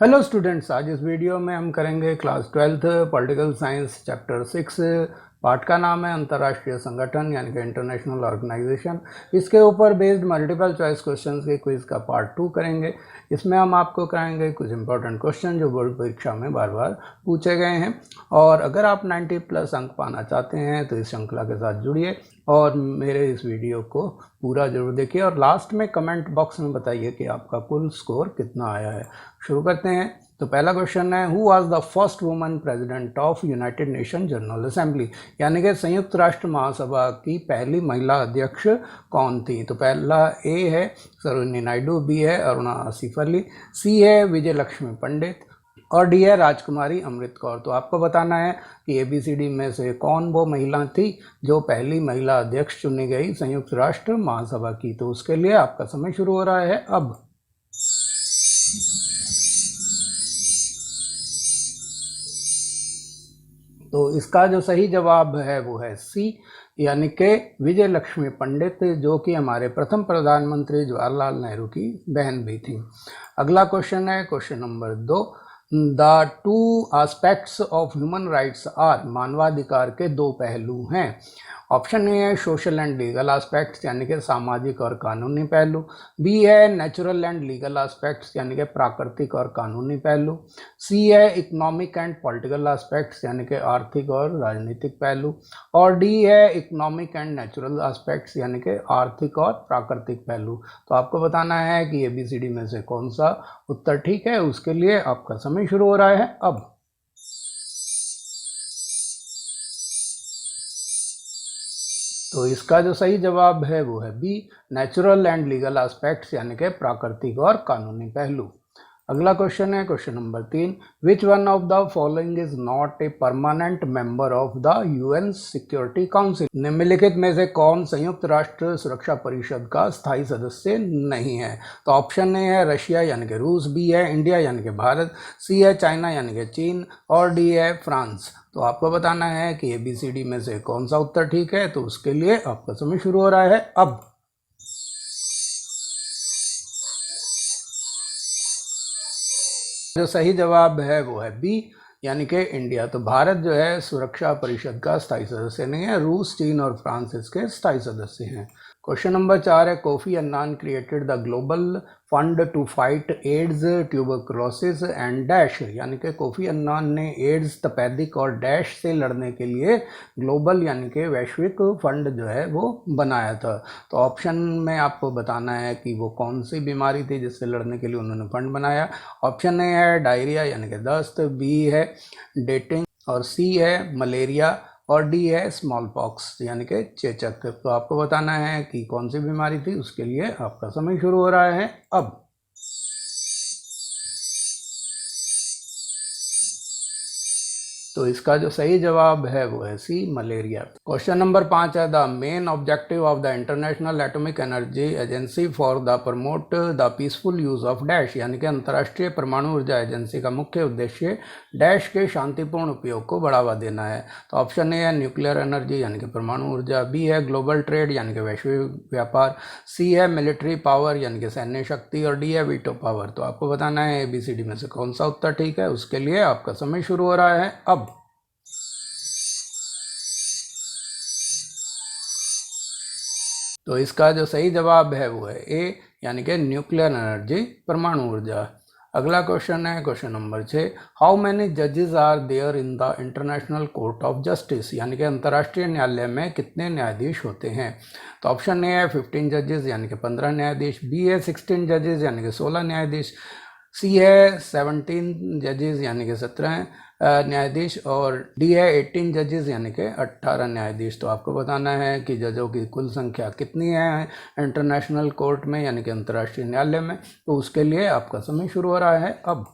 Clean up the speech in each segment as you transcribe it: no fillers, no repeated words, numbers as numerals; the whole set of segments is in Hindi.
हेलो स्टूडेंट्स, आज इस वीडियो में हम करेंगे class 12th political science chapter 6। Part का नाम है अंतर्राष्ट्रीय संगठन यानी कि इंटरनेशनल ऑर्गेनाइजेशन। इसके ऊपर बेस्ड मल्टीपल चॉइस क्वेश्चंस के क्विज का पार्ट 2 करेंगे। इसमें हम आपको कराएंगे कुछ इंपॉर्टेंट क्वेश्चन जो बोर्ड परीक्षा में बार बार पूछे गए हैं। और अगर आप 90+ अंक पाना चाहते हैं तो इस श्रृंखला के साथ जुड़िए और मेरे इस वीडियो को पूरा जरूर देखिए और लास्ट में कमेंट बॉक्स में बताइए कि आपका कुल स्कोर कितना आया है। शुरू करते हैं। तो पहला क्वेश्चन है, who was the first woman president of United nation general assembly, यानी कि संयुक्त राष्ट्र महासभा की पहली महिला अध्यक्ष कौन थी। तो पहला ए है सरोजिनी नायडू, बी है अरुणा आसिफ अली, सी है विजय लक्ष्मी पंडित और डी है राजकुमारी अमृत कौर। तो आपको बताना है कि ABCD में से कौन वो महिला थी जो पहली महिला अध्यक्ष चुनी गई संयुक्त राष्ट्र महासभा की। तो उसके लिए आपका समय शुरू हो रहा है अब। तो इसका जो सही जवाब है वो है सी, यानी कि विजय लक्ष्मी पंडित, जो कि हमारे प्रथम प्रधानमंत्री जवाहरलाल नेहरू की बहन भी थी। अगला क्वेश्चन है question number 2, the two aspects of human rights are, मानवाधिकार के दो पहलू हैं। ऑप्शन ए है सोशल एंड लीगल एस्पेक्ट्स यानी कि सामाजिक और कानूनी पहलू, बी है नेचुरल एंड लीगल एस्पेक्ट्स यानी कि प्राकृतिक और कानूनी पहलू, सी है इकोनॉमिक एंड पॉलिटिकल एस्पेक्ट्स यानी कि आर्थिक और राजनीतिक पहलू, और डी है इकोनॉमिक एंड नेचुरल एस्पेक्ट्स यानी कि आर्थिक और प्राकृतिक पहलू। तो आपको बताना है कि ABCD में से कौन सा उत्तर ठीक है। उसके लिए आपका समय शुरू हो रहा है अब। तो इसका जो सही जवाब है वो है B, natural and legal aspects यानी कि प्राकृतिक और कानूनी पहलू। अगला क्वेश्चन है question number 3, which one of the following is not a permanent member of the UN security council. निम्नलिखित में से कौन संयुक्त राष्ट्र सुरक्षा परिषद का स्थायी सदस्य नहीं है। तो ऑप्शन ए है रशिया यानी कि रूस, बी है इंडिया यानी कि भारत, सी है चाइना यानी कि चीन और डी है फ्रांस। तो आपको बताना है कि ABCD में से कौन सा उत्तर ठीक है। तो उसके लिए आपका समय शुरू हो रहा है अब। जो सही जवाब है वो है बी, यानी कि इंडिया। तो भारत जो है सुरक्षा परिषद का स्थायी सदस्य नहीं है, रूस, चीन और फ्रांस इसके स्थायी सदस्य हैं। क्वेश्चन नंबर 4 है, Kofi Annan created the global fund to fight AIDS, tuberculosis and dash, यानी कि कोफी अन्नान ने एड्स, तपेदिक और डैश से लड़ने के लिए ग्लोबल यानी कि वैश्विक फंड जो है वो बनाया था। तो ऑप्शन में आपको बताना है कि वो कौन सी बीमारी थी जिससे लड़ने के लिए उन्होंने फंड बनाया। ऑप्शन ए है डायरिया यानी कि दस्त, बी है डेटिंग और सी है मलेरिया और डी है स्मॉल पॉक्स यानी कि चेचक। तो आपको बताना है कि कौन सी बीमारी थी। उसके लिए आपका समय शुरू हो रहा है अब। तो इसका जो सही जवाब है वो है सी, मलेरिया। क्वेश्चन नंबर 5 है, the main objective of the international atomic energy agency for the promote the peaceful use of dash, यानी कि अंतर्राष्ट्रीय परमाणु ऊर्जा एजेंसी का मुख्य उद्देश्य डैश के शांतिपूर्ण उपयोग को बढ़ावा देना है। तो ऑप्शन ए है न्यूक्लियर एनर्जी यानी कि परमाणु ऊर्जा, बी है ग्लोबल ट्रेड यानी कि वैश्विक व्यापार, सी है मिलिट्री पावर यानी कि सैन्य शक्ति और डी है वीटो पावर। तो आपको बताना है ABCD में से कौन सा उत्तर ठीक है। उसके लिए आपका समय शुरू हो रहा है अब। तो इसका जो सही जवाब है वो है ए, यानी कि न्यूक्लियर एनर्जी, परमाणु ऊर्जा। अगला क्वेश्चन है क्वेश्चन नंबर 6, हाउ मैनी जजेस are there in the international court of justice, यानी कि अंतर्राष्ट्रीय न्यायालय में कितने न्यायाधीश होते हैं। तो ऑप्शन ए है 15 जजेस यानी कि 15 न्यायाधीश, बी है 16 जजेस यानी कि 16 न्यायाधीश, सी है 17 जजेस यानी कि 17 न्यायाधीश और डी है 18 जजेस यानी कि 18 न्यायाधीश। तो आपको बताना है कि जजों की कुल संख्या कितनी है इंटरनेशनल कोर्ट में यानी कि अंतर्राष्ट्रीय न्यायालय में। तो उसके लिए आपका समय शुरू हो रहा है अब।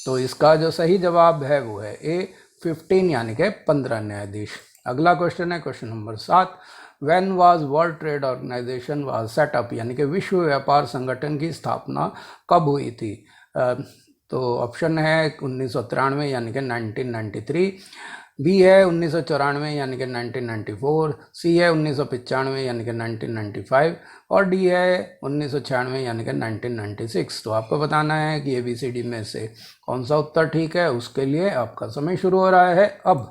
तो इसका जो सही जवाब है वो है ए, 15 यानी कि 15 न्यायाधीश। अगला क्वेश्चन है question number 7, when was world trade organization was set up, यानी कि विश्व व्यापार संगठन की स्थापना कब हुई थी। तो ऑप्शन है 1993 यानी कि 1993, बी है 1994 यानी कि 1994, सी है 1995 यानी कि 1995 और डी है 1996 यानी कि 1996। तो आपको बताना है कि ABCD में से कौन सा उत्तर ठीक है। उसके लिए आपका समय शुरू हो रहा है अब।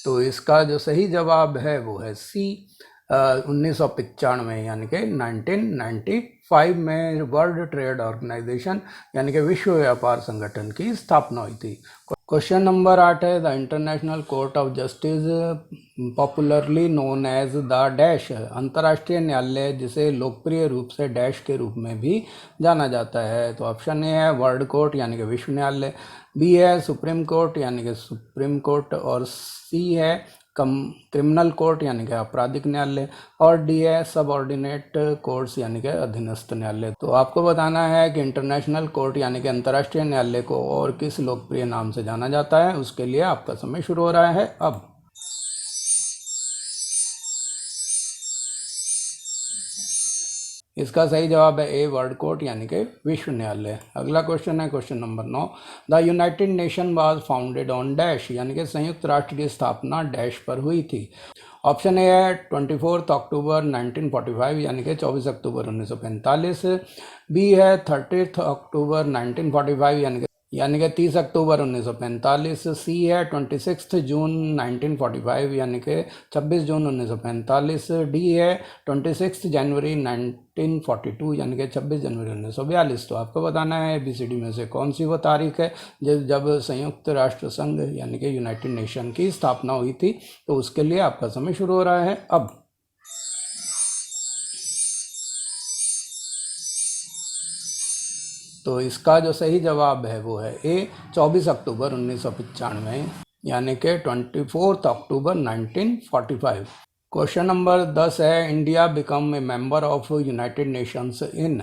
तो इसका जो सही जवाब है वो है सी, 1995 यानी कि 1995 में वर्ल्ड ट्रेड ऑर्गेनाइजेशन यानी कि विश्व व्यापार संगठन की स्थापना हुई थी। क्वेश्चन नंबर 8 है the international court of justice popularly known as the dash, अंतर्राष्ट्रीय न्यायालय जिसे लोकप्रिय रूप से डैश के रूप में भी जाना जाता है। तो ऑप्शन ए है वर्ल्ड कोर्ट यानी कि विश्व न्यायालय, बी है सुप्रीम कोर्ट यानी कि सुप्रीम कोर्ट और सी है क्रिमिनल कोर्ट यानी कि आपराधिक न्यायालय और डी है सबऑर्डिनेट कोर्ट्स यानी कि अधीनस्थ न्यायालय। तो आपको बताना है कि इंटरनेशनल कोर्ट यानी कि अंतर्राष्ट्रीय न्यायालय को और किस लोकप्रिय नाम से जाना जाता है। उसके लिए आपका समय शुरू हो रहा है अब। इसका सही जवाब है ए वर्ल्ड कोर्ट यानी कि विश्व न्यायालय। अगला क्वेश्चन है question number 9, the United nation was founded on dash यानी कि संयुक्त राष्ट्र की स्थापना डैश पर हुई थी। ऑप्शन ए है 24 अक्टूबर 1945 यानी कि 24 अक्टूबर 1945, बी है 30 अक्टूबर 1945 यानी कि 30 अक्टूबर 1945, सी है 26 जून 1945 यानी कि 26 जून 1945, डी है 26 जनवरी 1942 यानी कि 26 जनवरी 1942। तो आपको बताना है ABCD में से कौन सी वो तारीख है जब संयुक्त राष्ट्र संघ यानी कि यूनाइटेड नेशन की स्थापना हुई थी। तो उसके लिए आपका समय शुरू हो रहा है अब। तो इसका जो सही जवाब है वो है ए 24 अक्टूबर 1995 यानी कि 24 अक्टूबर 1945। क्वेश्चन नंबर 10 है India become a member of United Nations in,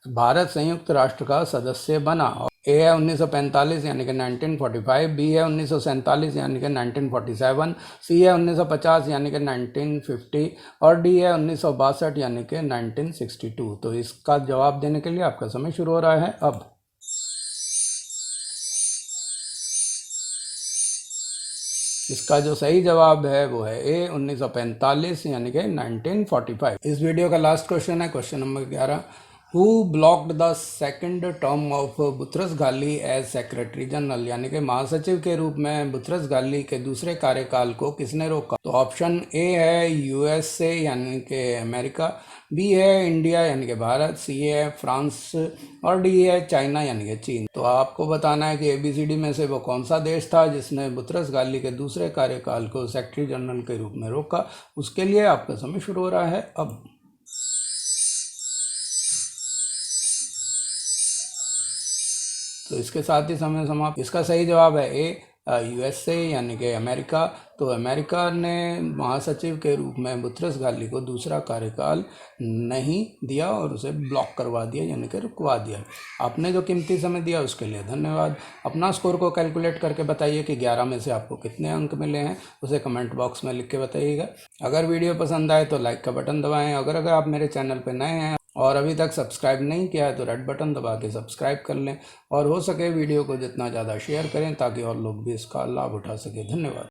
Bharat संयुक्त राष्ट्र का सदस्य बना। ए है 1945 यानी कि 1945, बी है 1947 यानी कि 1947, सी है 1950 यानी कि 1950 और डी है 1962 यानी कि 1962। तो इसका जवाब देने के लिए आपका समय शुरू हो रहा है अब। इसका जो सही जवाब है वो है ए 1945 यानी कि 1945। इस वीडियो का लास्ट क्वेश्चन है question number 11, who blocked the second term of Boutros Ghali as secretary general यानी कि महासचिव के रूप में बुथरस घाली के दूसरे कार्यकाल को किसने रोका। तो ऑप्शन ए है USA यानी कि अमेरिका, बी है इंडिया यानी कि भारत, सी है फ्रांस और डी है चाइना यानी कि चीन। तो आपको बताना है कि ABCD में से वो कौन सा देश था जिसने बुथरस घाली के दूसरे कार्यकाल को सेक्रेटरी जनरल के रूप में रोका। उसके लिए आपका समय शुरू हो रहा है अब। तो इसके साथ ही समय समाप्त। इसका सही जवाब है ए USA यानी कि अमेरिका। तो अमेरिका ने महासचिव के रूप में बुथरस घाली को दूसरा कार्यकाल नहीं दिया और उसे ब्लॉक करवा दिया यानी कि रुकवा दिया। आपने जो कीमती समय दिया उसके लिए धन्यवाद। अपना स्कोर को कैलकुलेट करके बताइए कि 11 में से आपको कितने अंक मिले हैं, उसे कमेंट बॉक्स में लिख के बताइएगा। अगर वीडियो पसंद आए तो लाइक का बटन दबाएँ। अगर आप मेरे चैनल पर नए हैं और अभी तक सब्सक्राइब नहीं किया है तो रेड बटन दबा के सब्सक्राइब कर लें और हो सके वीडियो को जितना ज़्यादा शेयर करें ताकि और लोग भी इसका लाभ उठा सके। धन्यवाद।